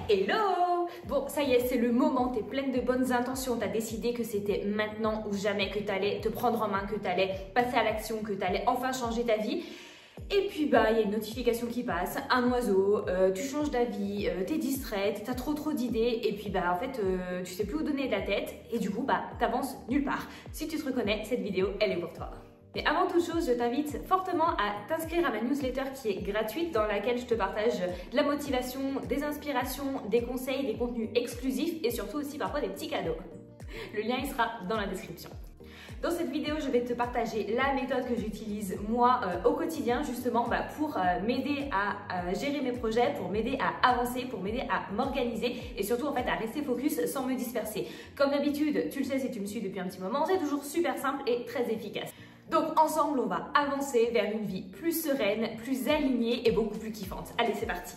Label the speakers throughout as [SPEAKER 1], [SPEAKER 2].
[SPEAKER 1] Hello! Bon, ça y est, c'est le moment, t'es pleine de bonnes intentions, t'as décidé que c'était maintenant ou jamais, que t'allais te prendre en main, que t'allais passer à l'action, que t'allais enfin changer ta vie. Et puis bah, il y a une notification qui passe, un oiseau, tu changes d'avis, t'es distraite, t'as trop d'idées et puis bah en fait tu sais plus où donner de la tête et du coup bah t'avances nulle part. Si tu te reconnais, cette vidéo elle est pour toi. Mais avant toute chose, je t'invite fortement à t'inscrire à ma newsletter qui est gratuite dans laquelle je te partage de la motivation, des inspirations, des conseils, des contenus exclusifs et surtout aussi parfois des petits cadeaux. Le lien il sera dans la description. Dans cette vidéo, je vais te partager la méthode que j'utilise moi au quotidien justement pour m'aider à gérer mes projets, pour m'aider à avancer, pour m'aider à m'organiser et surtout en fait à rester focus sans me disperser. Comme d'habitude, tu le sais si tu me suis depuis un petit moment, c'est toujours super simple et très efficace. Donc ensemble, on va avancer vers une vie plus sereine, plus alignée et beaucoup plus kiffante. Allez, c'est parti!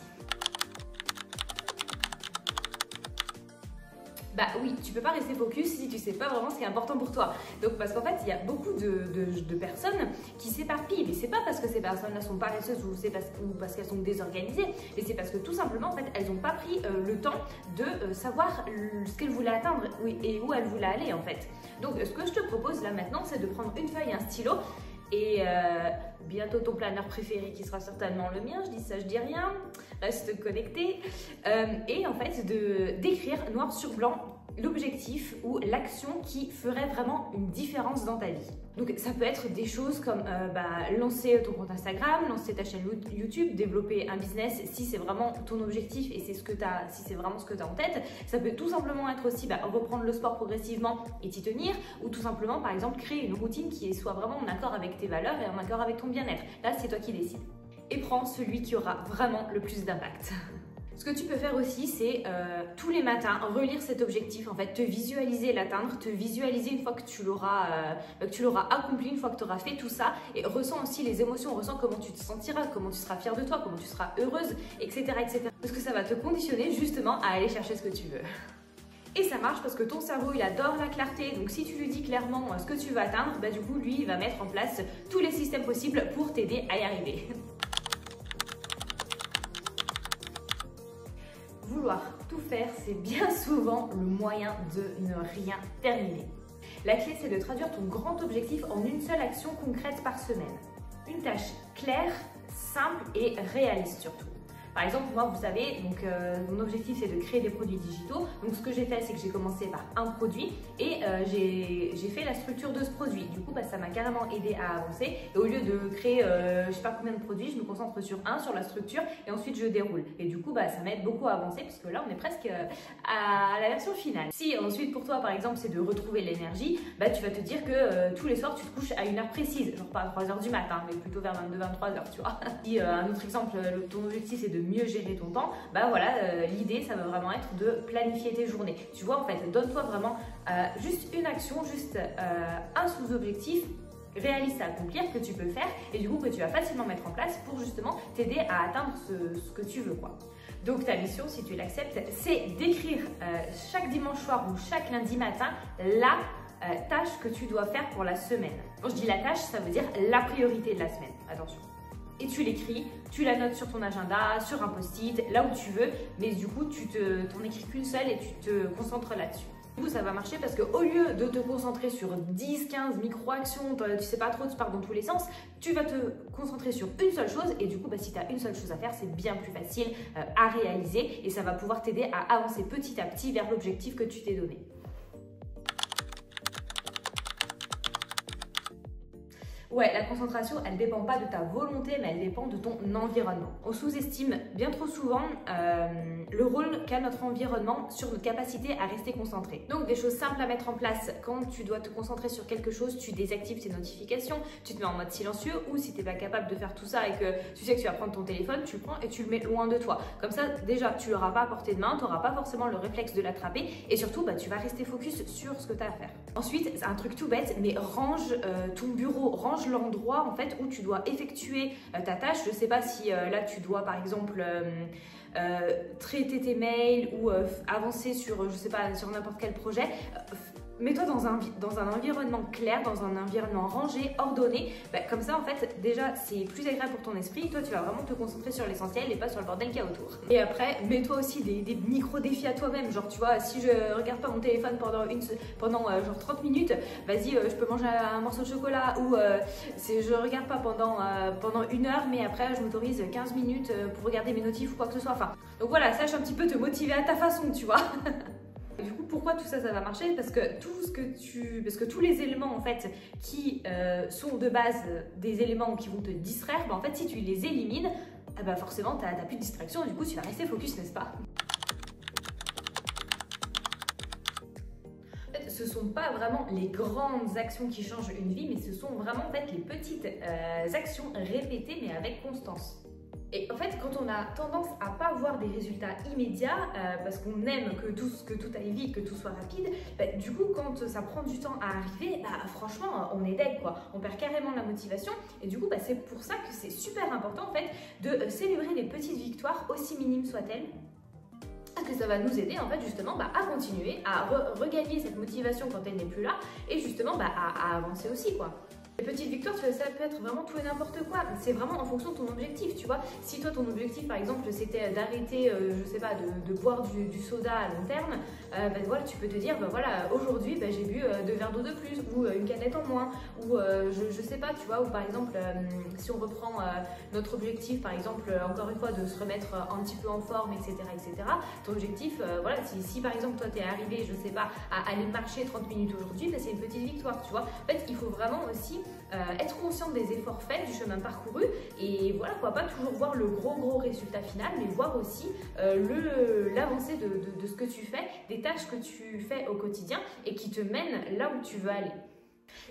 [SPEAKER 1] Bah oui, tu peux pas rester focus si tu sais pas vraiment ce qui est important pour toi. Donc parce qu'en fait, il y a beaucoup de personnes qui s'éparpillent. Mais c'est pas parce que ces personnes-là sont paresseuses ou parce qu'elles sont désorganisées, mais c'est parce que tout simplement, en fait, elles ont pas pris le temps de savoir ce qu'elles voulaient atteindre et où elles voulaient aller en fait. Donc ce que je te propose là maintenant, c'est de prendre une feuille et un stylo. Et bientôt ton planeur préféré qui sera certainement le mien, je dis ça, je dis rien, reste connecté. Et en fait d'écrire noir sur blanc l'objectif ou l'action qui ferait vraiment une différence dans ta vie. Donc ça peut être des choses comme lancer ton compte Instagram, lancer ta chaîne YouTube, développer un business si c'est vraiment ton objectif et c'est ce que si c'est vraiment ce que tu as en tête. Ça peut tout simplement être aussi reprendre le sport progressivement et t'y tenir, ou tout simplement par exemple créer une routine qui soit vraiment en accord avec tes valeurs et en accord avec ton bien-être. Là c'est toi qui décides. Et prends celui qui aura vraiment le plus d'impact. Ce que tu peux faire aussi, c'est tous les matins relire cet objectif, en fait, te visualiser l'atteindre, te visualiser une fois que tu l'auras accompli, une fois que tu auras fait tout ça, et ressens aussi les émotions, ressens comment tu te sentiras, comment tu seras fière de toi, comment tu seras heureuse, etc., etc. Parce que ça va te conditionner justement à aller chercher ce que tu veux. Et ça marche parce que ton cerveau, il adore la clarté. Donc si tu lui dis clairement ce que tu veux atteindre, du coup, lui, il va mettre en place tous les systèmes possibles pour t'aider à y arriver. Vouloir tout faire, c'est bien souvent le moyen de ne rien terminer. La clé, c'est de traduire ton grand objectif en une seule action concrète par semaine. Une tâche claire, simple et réaliste surtout. Par exemple, moi, vous savez, mon objectif, c'est de créer des produits digitaux. Donc, ce que j'ai fait, c'est que j'ai commencé par un produit et j'ai fait la structure de ce produit. Du coup, ça m'a carrément aidé à avancer. Et au lieu de créer, je sais pas combien de produits, je me concentre sur sur la structure, et ensuite je déroule. Et du coup, ça m'aide beaucoup à avancer parce que là, on est presque à la version finale. Si ensuite, pour toi, par exemple, c'est de retrouver l'énergie, tu vas te dire que tous les soirs, tu te couches à une heure précise. Genre pas à 3h du matin, mais plutôt vers 22-23h, tu vois. Si un autre exemple, ton objectif, c'est de mieux gérer ton temps, l'idée ça va vraiment être de planifier tes journées. Tu vois, en fait, donne-toi vraiment juste une action, juste un sous-objectif réaliste à accomplir que tu peux faire et du coup que tu vas facilement mettre en place pour justement t'aider à atteindre ce que tu veux, quoi. Donc ta mission, si tu l'acceptes, c'est d'écrire chaque dimanche soir ou chaque lundi matin la tâche que tu dois faire pour la semaine. Quand je dis la tâche, ça veut dire la priorité de la semaine, attention. Et tu l'écris, tu la notes sur ton agenda, sur un post-it, là où tu veux, mais du coup, tu t'en écris qu'une seule et tu te concentres là-dessus. Du coup, ça va marcher parce qu'au lieu de te concentrer sur 10-15 micro-actions, tu sais pas trop, tu pars dans tous les sens, tu vas te concentrer sur une seule chose et du coup, si tu as une seule chose à faire, c'est bien plus facile à réaliser et ça va pouvoir t'aider à avancer petit à petit vers l'objectif que tu t'es donné. Ouais, la concentration, elle dépend pas de ta volonté, mais elle dépend de ton environnement. On sous-estime bien trop souvent le rôle qu'a notre environnement sur notre capacité à rester concentré. Donc, des choses simples à mettre en place. Quand tu dois te concentrer sur quelque chose, tu désactives tes notifications, tu te mets en mode silencieux, ou si tu n'es pas capable de faire tout ça et que tu sais que tu vas prendre ton téléphone, tu le prends et tu le mets loin de toi. Comme ça, déjà, tu l'auras pas à portée de main, tu n'auras pas forcément le réflexe de l'attraper et surtout, tu vas rester focus sur ce que tu as à faire. Ensuite, c'est un truc tout bête, mais range ton bureau, range l'endroit en fait où tu dois effectuer ta tâche. Je sais pas si là tu dois par exemple traiter tes mails ou avancer sur je sais pas sur n'importe quel projet. Mets-toi dans un environnement clair, dans un environnement rangé, ordonné. Comme ça, en fait, déjà, c'est plus agréable pour ton esprit. Toi, tu vas vraiment te concentrer sur l'essentiel et pas sur le bordel qu'il y a autour. Et après, mets-toi aussi des micro-défis à toi-même. Genre, tu vois, si je regarde pas mon téléphone pendant genre 30 minutes, vas-y, je peux manger un morceau de chocolat. Ou je regarde pas pendant 1 heure, mais après, je m'autorise 15 minutes pour regarder mes notifs ou quoi que ce soit. Enfin, donc voilà, sache un petit peu te motiver à ta façon, tu vois. Du coup, pourquoi tout ça, ça va marcher? Parce que tous les éléments en fait qui sont de base des éléments qui vont te distraire, en fait, si tu les élimines, forcément, tu n'as plus de distraction et du coup, tu vas rester focus, n'est-ce pas? En fait, ce ne sont pas vraiment les grandes actions qui changent une vie, mais ce sont vraiment en fait les petites actions répétées mais avec constance. Et en fait, quand on a tendance à pas voir des résultats immédiats, parce qu'on aime que tout aille vite, que tout soit rapide, du coup, quand ça prend du temps à arriver, franchement, on est dead, quoi. On perd carrément la motivation. Et du coup, c'est pour ça que c'est super important, en fait, de célébrer les petites victoires, aussi minimes soient-elles. Parce que ça va nous aider, en fait, justement, à continuer, à regagner cette motivation quand elle n'est plus là, et justement, à avancer aussi, quoi. Les petites victoires, ça peut être vraiment tout et n'importe quoi. C'est vraiment en fonction de ton objectif, tu vois. Si toi, ton objectif, par exemple, c'était d'arrêter, je sais pas, de boire du soda à long terme, voilà, tu peux te dire, voilà, aujourd'hui, j'ai bu 2 verres d'eau de plus, ou une canette en moins, ou je sais pas, tu vois, ou par exemple, si on reprend notre objectif, par exemple, encore une fois, de se remettre un petit peu en forme, etc., ton objectif, voilà, si par exemple, toi, t'es arrivé, je sais pas, à aller marcher 30 minutes aujourd'hui, c'est une petite victoire, tu vois. En fait, il faut vraiment aussi être conscient des efforts faits, du chemin parcouru, et voilà, pas toujours voir le gros résultat final, mais voir aussi l'avancée de ce que tu fais, des tâches que tu fais au quotidien et qui te mènent là où tu veux aller.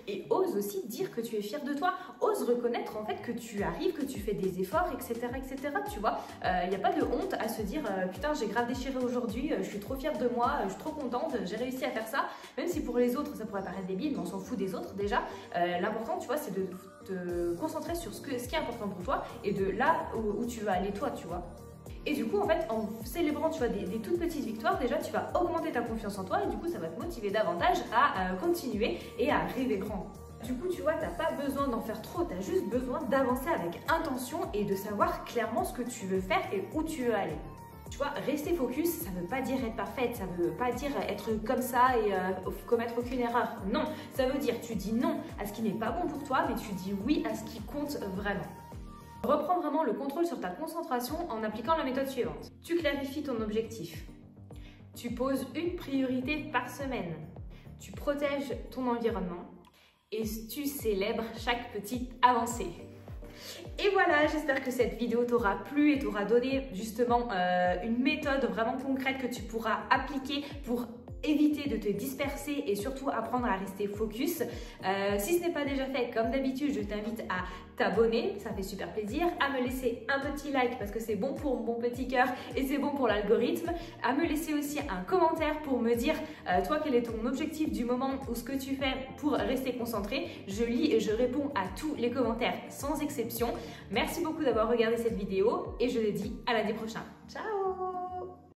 [SPEAKER 1] Et ose aussi dire que tu es fier de toi, ose reconnaître en fait que tu arrives, que tu fais des efforts, etc. Tu vois, il n'y a pas de honte à se dire putain, j'ai grave déchiré aujourd'hui, je suis trop fière de moi, je suis trop contente, j'ai réussi à faire ça, même si pour les autres ça pourrait paraître débile, mais on s'en fout des autres déjà. L'important, tu vois, c'est de te concentrer sur ce qui est important pour toi et de là où tu veux aller toi, tu vois. Et du coup, en fait, en célébrant, tu vois, des toutes petites victoires, déjà, tu vas augmenter ta confiance en toi et du coup, ça va te motiver davantage à continuer et à rêver grand. Du coup, tu vois, t'as pas besoin d'en faire trop, t'as juste besoin d'avancer avec intention et de savoir clairement ce que tu veux faire et où tu veux aller. Tu vois, rester focus, ça veut pas dire être parfaite, ça veut pas dire être comme ça et commettre aucune erreur. Non, ça veut dire tu dis non à ce qui n'est pas bon pour toi, mais tu dis oui à ce qui compte vraiment. Reprends vraiment le contrôle sur ta concentration en appliquant la méthode suivante. Tu clarifies ton objectif. Tu poses une priorité par semaine. Tu protèges ton environnement. Et tu célèbres chaque petite avancée. Et voilà, j'espère que cette vidéo t'aura plu et t'aura donné justement une méthode vraiment concrète que tu pourras appliquer pour éviter de te disperser et surtout apprendre à rester focus. Si ce n'est pas déjà fait, comme d'habitude, je t'invite à t'abonner, ça fait super plaisir, à me laisser un petit like parce que c'est bon pour mon petit cœur et c'est bon pour l'algorithme, à me laisser aussi un commentaire pour me dire toi quel est ton objectif du moment ou ce que tu fais pour rester concentré. Je lis et je réponds à tous les commentaires sans exception. Merci beaucoup d'avoir regardé cette vidéo et je te dis à lundi prochain. Ciao!